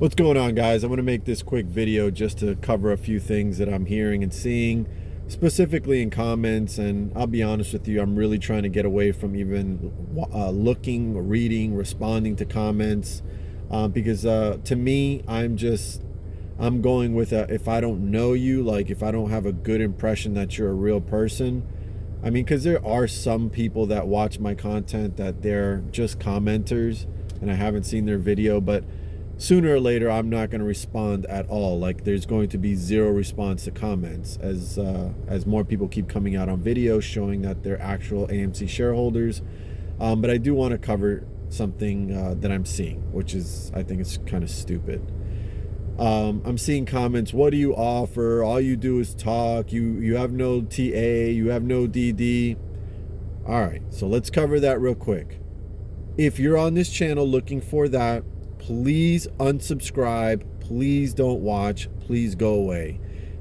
What's going on, guys? I'm going to make this quick video just to cover a few things that I'm hearing and seeing, specifically in comments. And I'll be honest with you, I'm really trying to get away from even looking, reading, responding to comments, because to me, I'm going with if I don't know you, like if I don't have a good impression that you're a real person. I mean, because there are some people that watch my content that they're just commenters and I haven't seen their video, but sooner or later, I'm not going to respond at all. Like, there's going to be zero response to comments as more people keep coming out on videos showing that they're actual AMC shareholders. But I do want to cover something that I'm seeing, which is, I think it's kind of stupid. I'm seeing comments, what do you offer? All you do is talk. You have no TA, you have no DD. All right, so let's cover that real quick. If you're on this channel looking for that, please unsubscribe. Please don't watch. Please go away.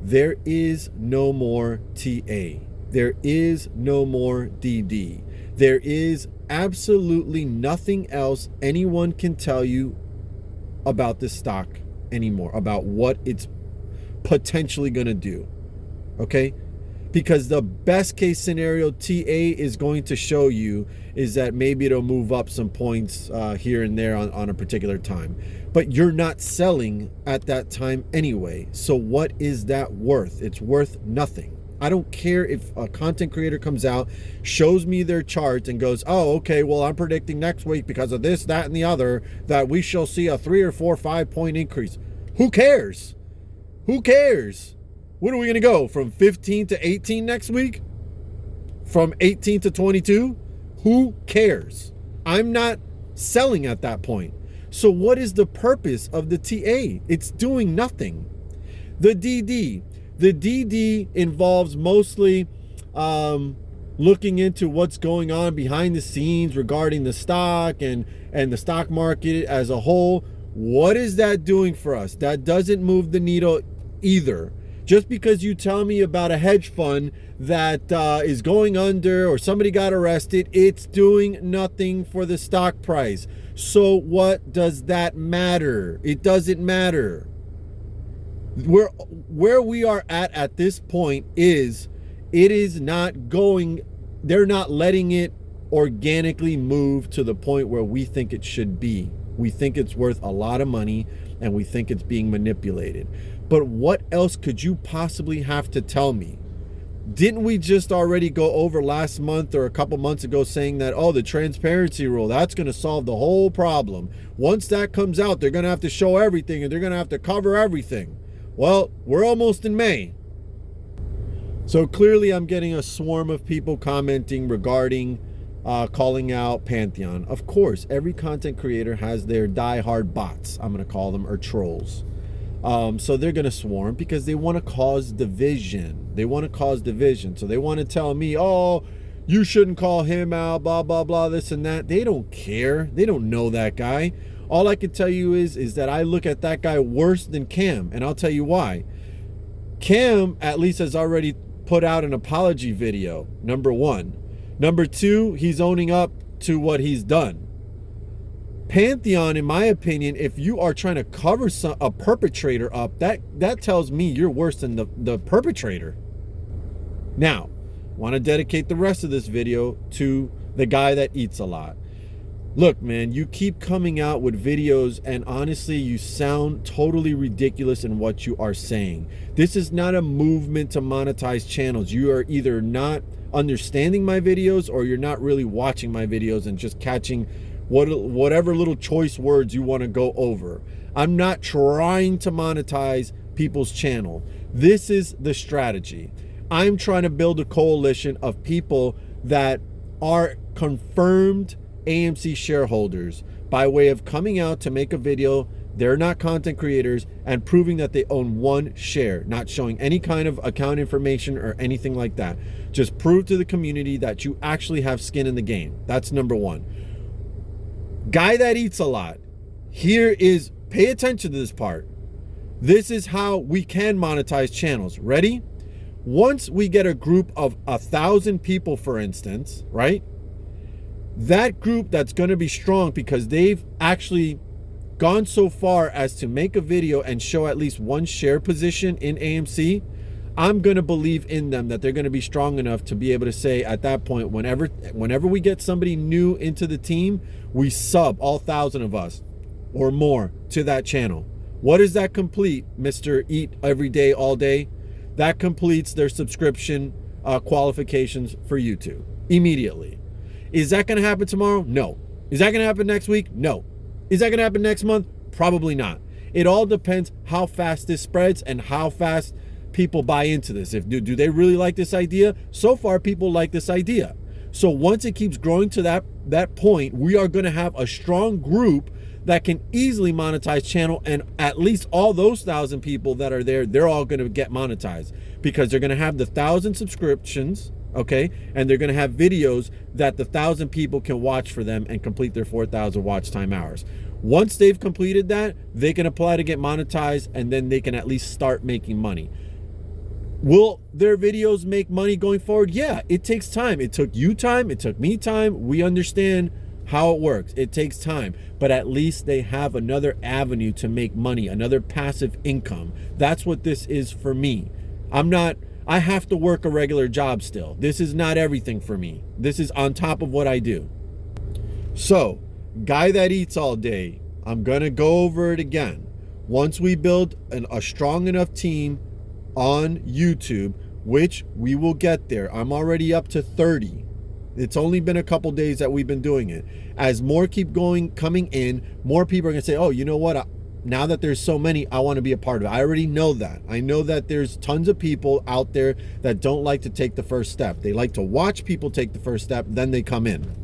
There is no more TA. There is no more DD. There is absolutely nothing else anyone can tell you about this stock anymore, about what it's potentially going to do. Okay? Because the best case scenario TA is going to show you is that maybe it'll move up some points here and there on a particular time. But you're not selling at that time anyway. So what is that worth? It's worth nothing. I don't care if a content creator comes out, shows me their charts and goes, oh, okay, well, I'm predicting next week because of this, that, and the other, that we shall see a 3 or 4 or 5 point increase. Who cares? Who cares? When are we going to go? From 15 to 18 next week? From 18 to 22? Who cares? I'm not selling at that point. So what is the purpose of the TA? It's doing nothing. The DD involves mostly looking into what's going on behind the scenes regarding the stock and the stock market as a whole. What is that doing for us? That doesn't move the needle either. Just because you tell me about a hedge fund that is going under or somebody got arrested, it's doing nothing for the stock price. So what does that matter? It doesn't matter. Where we are at this point is it is not going, they're not letting it organically move to the point where we think it should be. We think it's worth a lot of money and we think it's being manipulated. But what else could you possibly have to tell me? Didn't we just already go over last month or a couple months ago saying that, oh, the transparency rule, that's going to solve the whole problem. Once that comes out, they're going to have to show everything and they're going to have to cover everything. Well, we're almost in May. So clearly I'm getting a swarm of people commenting regarding calling out Pantheon. Of course, every content creator has their diehard bots, I'm going to call them, or trolls. So they're going to swarm because they want to cause division. They want to cause division. So they want to tell me, oh, you shouldn't call him out, blah, blah, blah, this and that. They don't care. They don't know that guy. All I can tell you is that I look at that guy worse than Cam. And I'll tell you why. Cam at least has already put out an apology video, number one. Number two, he's owning up to what he's done. Pantheon, in my opinion, if you are trying to cover a perpetrator up, that tells me you're worse than the perpetrator. Now, I want to dedicate the rest of this video to the guy that eats a lot. Look, man, you keep coming out with videos and honestly, you sound totally ridiculous in what you are saying. This is not a movement to monetize channels. You are either not understanding my videos or you're not really watching my videos and just catching whatever little choice words you want to go over. I'm not trying to monetize people's channel. This is the strategy. I'm trying to build a coalition of people that are confirmed AMC shareholders by way of coming out to make a video. They're not content creators and proving that they own one share, not showing any kind of account information or anything like that. Just prove to the community that you actually have skin in the game. That's number one. Guy that eats a lot. Here is, pay attention to this part. This is how we can monetize channels. Ready? Once we get a group of 1,000 people, for instance, right? That group that's going to be strong because they've actually gone so far as to make a video and show at least one share position in AMC, I'm going to believe in them that they're going to be strong enough to be able to say at that point, whenever we get somebody new into the team, we sub all 1,000 of us or more to that channel. What does that complete, Mr. Eat Every Day, All Day? That completes their subscription qualifications for YouTube immediately. Is that going to happen tomorrow? No. Is that going to happen next week? No. Is that going to happen next month? Probably not. It all depends how fast this spreads and how fast people buy into this. Do they really like this idea? So far, people like this idea. So once it keeps growing to that point, we are going to have a strong group that can easily monetize channel, and at least all those 1,000 people that are there, they're all going to get monetized because they're going to have the 1,000 subscriptions, okay? And they're going to have videos that the 1,000 people can watch for them and complete their 4,000 watch time hours. Once they've completed that, they can apply to get monetized, and then they can at least start making money. Will their videos make money going forward? Yeah, it takes time. It took you time. It took me time. We understand how it works. It takes time, but at least they have another avenue to make money, another passive income. That's what this is for me. I have to work a regular job still. This is not everything for me. This is on top of what I do. So, guy that eats all day, I'm going to go over it again. Once we build a strong enough team on YouTube, which we will get there. I'm already up to 30. It's only been a couple days that we've been doing it. As more keep coming in, more people are going to say, oh, you know what? Now that there's so many, I want to be a part of it. I already know that. I know that there's tons of people out there that don't like to take the first step. They like to watch people take the first step, then they come in.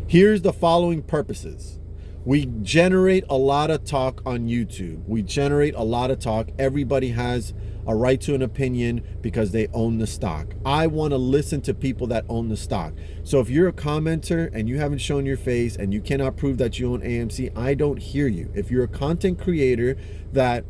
Here's the following purposes. We generate a lot of talk on YouTube. We generate a lot of talk. Everybody has a right to an opinion because they own the stock. I want to listen to people that own the stock. So if you're a commenter and you haven't shown your face and you cannot prove that you own AMC, I don't hear you. If you're a content creator that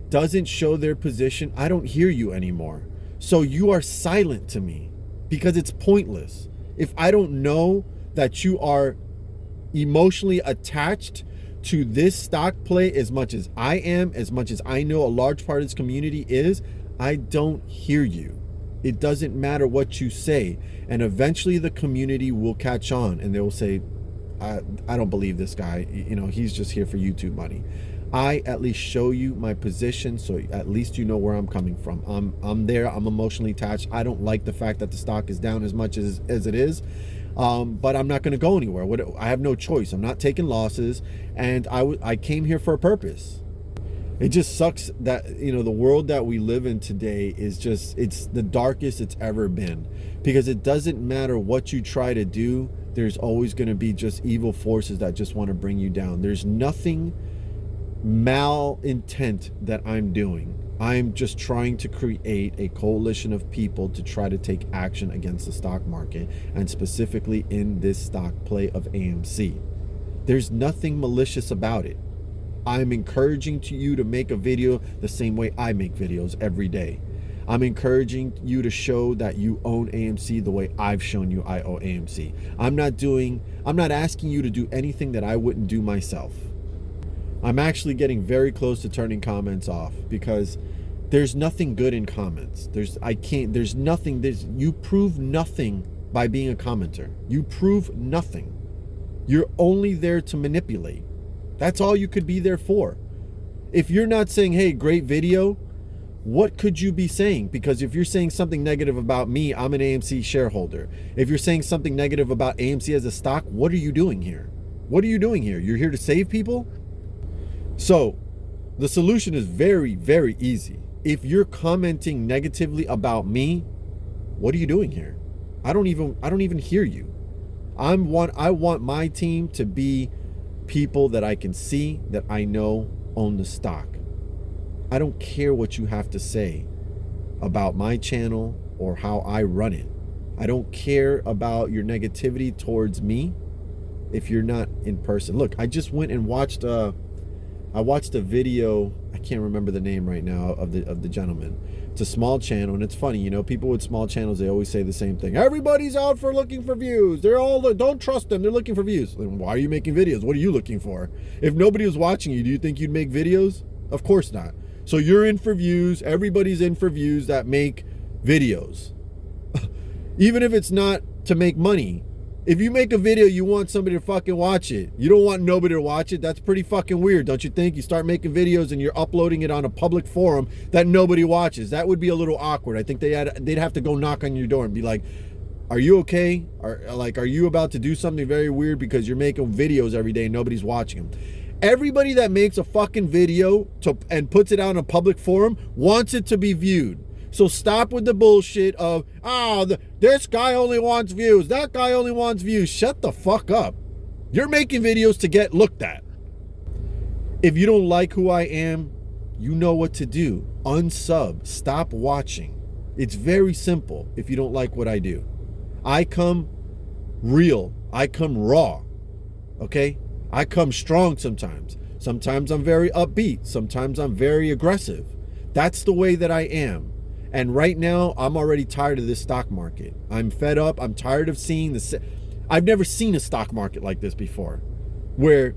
doesn't show their position, I don't hear you anymore. So you are silent to me because it's pointless. If I don't know that you are emotionally attached to this stock play as much as I am, as much as I know a large part of this community is, I don't hear you. It doesn't matter what you say. And eventually the community will catch on and they will say, I don't believe this guy. You know, he's just here for YouTube money. I at least show you my position so at least you know where I'm coming from. I'm there. I'm emotionally attached. I don't like the fact that the stock is down as much as it is. But I'm not going to go anywhere. I have no choice. I'm not taking losses, and I came here for a purpose. It just sucks that, you know, the world that we live in today is just, it's the darkest it's ever been, because it doesn't matter what you try to do. There's always going to be just evil forces that just want to bring you down. There's nothing malintent that I'm doing. I'm just trying to create a coalition of people to try to take action against the stock market, and specifically in this stock play of AMC. There's nothing malicious about it. I'm encouraging you to make a video the same way I make videos every day. I'm encouraging you to show that you own AMC the way I've shown you I own AMC. I'm not asking you to do anything that I wouldn't do myself. I'm actually getting very close to turning comments off because there's nothing good in comments. You prove nothing by being a commenter. You prove nothing. You're only there to manipulate. That's all you could be there for. If you're not saying, hey, great video, what could you be saying? Because if you're saying something negative about me, I'm an AMC shareholder. If you're saying something negative about AMC as a stock, what are you doing here? What are you doing here? You're here to save people? So the solution is very, very easy. If you're commenting negatively about me, what are you doing here? I don't even hear you. I want my team to be people that I can see, that I know own the stock. I don't care what you have to say about my channel or how I run it. I don't care about your negativity towards me if you're not in person. Look, I just went and watched a video, I can't remember the name right now of the gentleman, It's a small channel, and it's funny, you know, people with small channels, they always say the same thing. Everybody's out for looking for views. Don't trust them. They're looking for views. Then why are you making videos? What are you looking for? If nobody was watching you, do you think you'd make videos? Of course not. So you're in for views. Everybody's in for views that make videos. Even if it's not to make money. If you make a video, you want somebody to fucking watch it. You don't want nobody to watch it. That's pretty fucking weird, don't you think? You start making videos and you're uploading it on a public forum that nobody watches. That would be a little awkward. I think they'd have to go knock on your door and be like, are you okay? Are you about to do something very weird because you're making videos every day and nobody's watching them? Everybody that makes a fucking video and puts it out on a public forum wants it to be viewed. So stop with the bullshit of, this guy only wants views. That guy only wants views. Shut the fuck up. You're making videos to get looked at. If you don't like who I am, you know what to do. Unsub. Stop watching. It's very simple if you don't like what I do. I come real. I come raw. Okay? I come strong sometimes. Sometimes I'm very upbeat. Sometimes I'm very aggressive. That's the way that I am. And right now, I'm already tired of this stock market. I'm fed up. I'm tired of seeing this. I've never seen a stock market like this before, where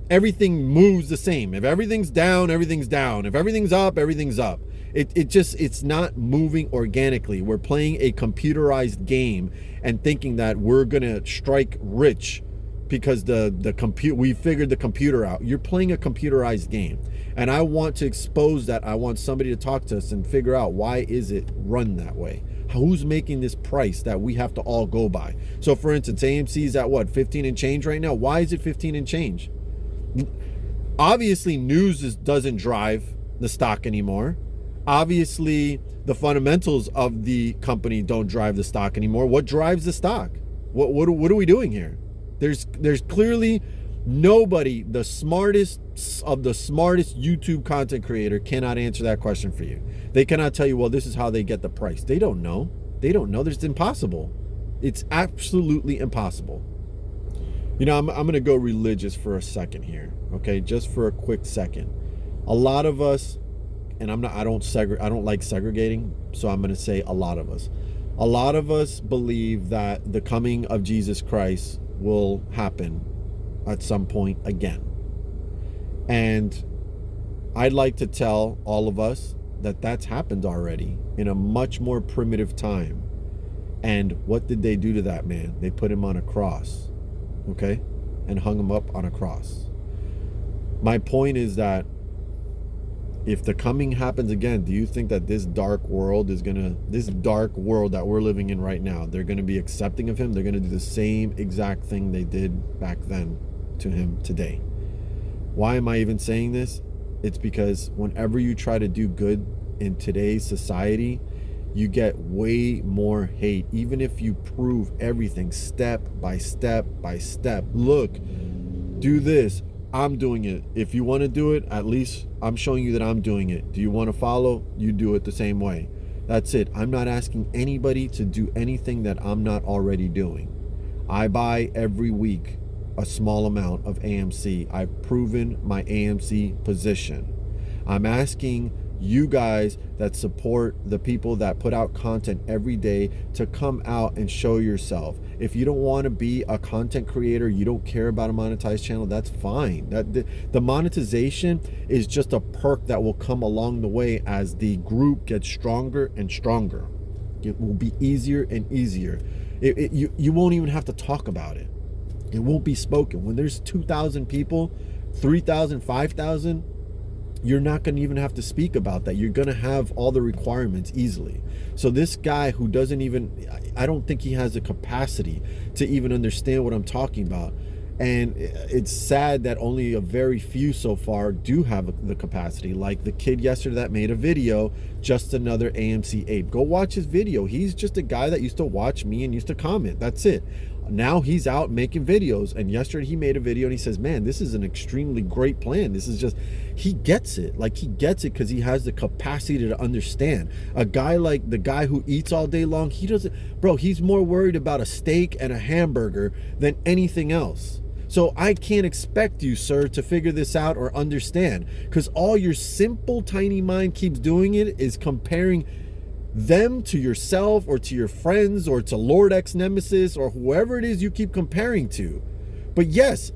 everything moves the same. If everything's down, everything's down. If everything's up, everything's up. It's not moving organically. We're playing a computerized game and thinking that we're gonna strike rich because we figured the computer out. You're playing a computerized game. And I want to expose that. I want somebody to talk to us and figure out, why is it run that way? Who's making this price that we have to all go by? So for instance, AMC is at what, 15 and change right now? Why is it 15 and change? Obviously news doesn't drive the stock anymore. Obviously the fundamentals of the company don't drive the stock anymore. What drives the stock? What are we doing here? There's clearly nobody, the smartest of the smartest YouTube content creator, cannot answer that question for you. They cannot tell you, well, this is how they get the price. They don't know. They don't know. It's impossible. It's absolutely impossible. You know, I'm going to go religious for a second here, okay? Just for a quick second. A lot of us, and I don't like segregating, so I'm going to say a lot of us. A lot of us believe that the coming of Jesus Christ will happen at some point again. And I'd like to tell all of us that that's happened already in a much more primitive time. And what did they do to that man? They put him on a cross, okay? And hung him up on a cross. My point is that if the coming happens again, do you think that this dark world that we're living in right now, they're going to be accepting of him? They're going to do the same exact thing they did back then to him today. Why am I even saying this? It's because whenever you try to do good in today's society, you get way more hate, even if you prove everything step by step by step. Look, do this. I'm doing it. If you want to do it, at least I'm showing you that I'm doing it. Do you want to follow? You do it the same way. That's it. I'm not asking anybody to do anything that I'm not already doing. I buy every week a small amount of AMC. I've proven my AMC position. I'm asking you guys that support the people that put out content every day to come out and show yourself. If you don't want to be a content creator, you don't care about a monetized channel, that's fine. The monetization is just a perk that will come along the way as the group gets stronger and stronger. It will be easier and easier. You won't even have to talk about it. It won't be spoken. When there's 2,000 people, 3,000, 5,000, you're not going to even have to speak about that. You're going to have all the requirements easily. So this guy who doesn't even, I don't think he has the capacity to even understand what I'm talking about. And it's sad that only a very few so far do have the capacity. Like the kid yesterday that made a video, just another AMC ape. Go watch his video. He's just a guy that used to watch me and used to comment. That's it. Now he's out making videos, and yesterday he made a video and he says, man, this is an extremely great plan. This is just, he gets it. Like, he gets it because he has the capacity to understand. A guy like the guy who eats all day long, he doesn't, bro, he's more worried about a steak and a hamburger than anything else. So I can't expect you, sir, to figure this out or understand, because all your simple tiny mind keeps doing it is comparing them to yourself or to your friends or to Lord X Nemesis or whoever it is you keep comparing to. But yes,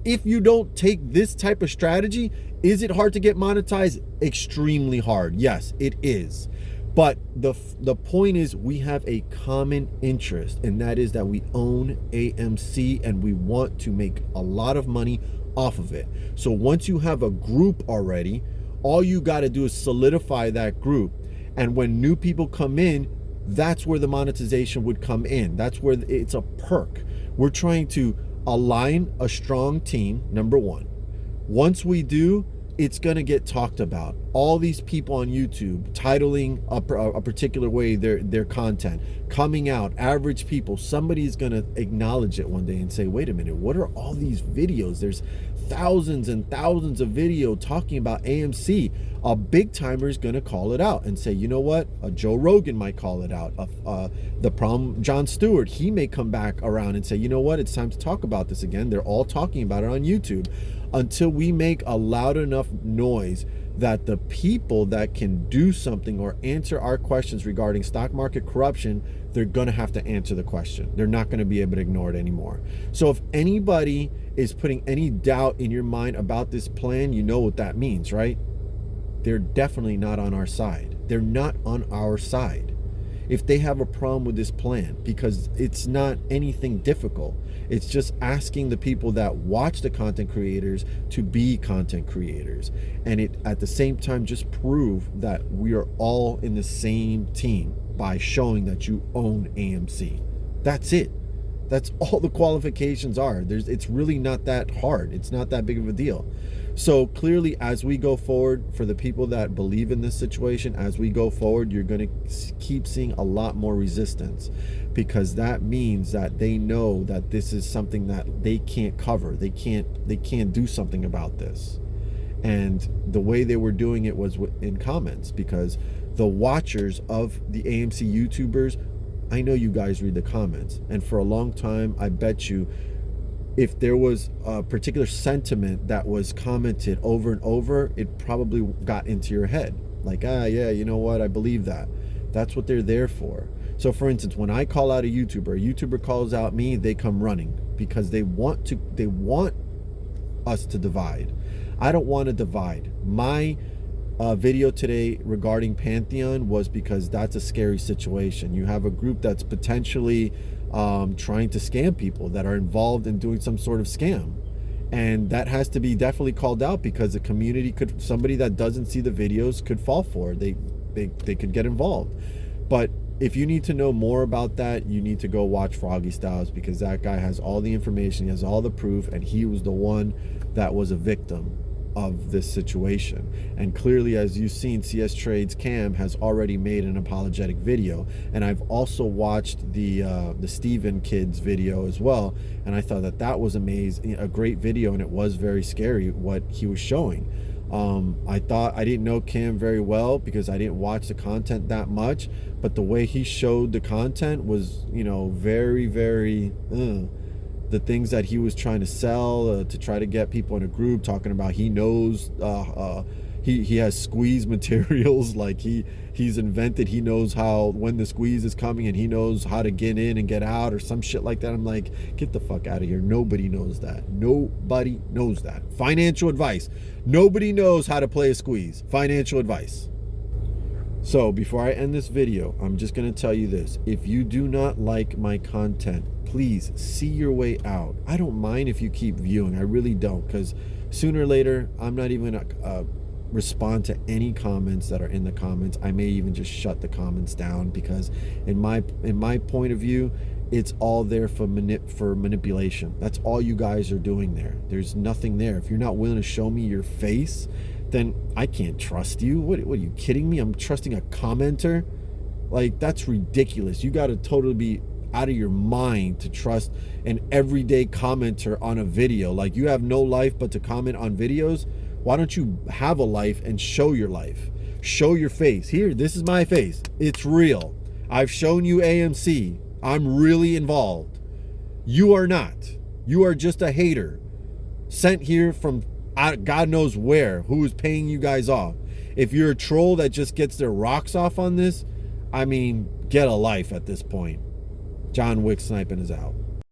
if you don't take this type of strategy, is it hard to get monetized? Extremely hard. Yes, it is. But the point is, we have a common interest, and that is that we own AMC and we want to make a lot of money off of it. So once you have a group already, all you got to do is solidify that group. And when new people come in, that's where the monetization would come in. That's where it's a perk. We're trying to align a strong team, number one. Once we do, it's going to get talked about. All these people on YouTube titling a particular way their content, coming out, average people, somebody's going to acknowledge it one day and say, wait a minute, what are all these videos? There's thousands and thousands of video talking about AMC. A big timer is going to call it out and say, you know what? A Joe Rogan might call it out. The problem, John Stewart, he may come back around and say, you know what? It's time to talk about this again. They're all talking about it on YouTube. Until we make a loud enough noise that the people that can do something or answer our questions regarding stock market corruption, they're going to have to answer the question. They're not going to be able to ignore it anymore. So if anybody is putting any doubt in your mind about this plan, you know what that means, right? They're definitely not on our side. They're not on our side. If they have a problem with this plan, because it's not anything difficult. It's just asking the people that watch the content creators to be content creators. And it at the same time just prove that we are all in the same team by showing that you own AMC. That's it. That's all the qualifications are. It's really not that hard. It's not that big of a deal. So clearly, as we go forward, for the people that believe in this situation, as we go forward, you're going to keep seeing a lot more resistance, because that means that they know that this is something that they can't cover. They can't do something about this. And the way they were doing it was in comments, because the watchers of the AMC YouTubers, I know you guys read the comments, and for a long time, I bet you, if there was a particular sentiment that was commented over and over, it probably got into your head. Like, yeah, you know what? I believe that. That's what they're there for. So for instance, when I call out a YouTuber calls out me, they come running, because they want us to divide. I don't want to divide. My video today regarding Pantheon was because that's a scary situation. You have a group that's potentially trying to scam people, that are involved in doing some sort of scam, and that has to be definitely called out, because the community could, somebody that doesn't see the videos could fall for it. They could get involved. But if you need to know more about that, you need to go watch Froggy Styles, because that guy has all the information, he has all the proof, and he was the one that was a victim of this situation. And clearly, as you've seen, CS Trades Cam has already made an apologetic video, and I've also watched the Steven kids video as well, and I thought that was amazing, a great video, and it was very scary what he was showing. I didn't know Cam very well, because I didn't watch the content that much, but the way he showed the content was, very, very the things that he was trying to sell, to try to get people in a group, talking about he knows he has squeeze materials, like he's invented, he knows how, when the squeeze is coming, and he knows how to get in and get out, or some shit like that. I'm like, get the fuck out of here. Nobody knows that. Nobody knows that. Financial advice. Nobody knows how to play a squeeze. Financial advice. So before I end this video, I'm just going to tell you this. If you do not like my content, please see your way out. I don't mind if you keep viewing. I really don't, because sooner or later, I'm not even going to respond to any comments that are in the comments. I may even just shut the comments down, because in my point of view, it's all there for manipulation. That's all you guys are doing there. There's nothing there. If you're not willing to show me your face, then I can't trust you. What are you kidding me? I'm trusting a commenter? Like, that's ridiculous. You got to totally be out of your mind to trust an everyday commenter on a video. Like, you have no life but to comment on videos. Why don't you have a life and show your life? Show your face. Here, this is my face. It's real. I've shown you AMC. I'm really involved. You are not. You are just a hater sent here from God knows where, who is paying you guys off. If you're a troll that just gets their rocks off on this, I mean, get a life at this point. Johnwicksnipin is out.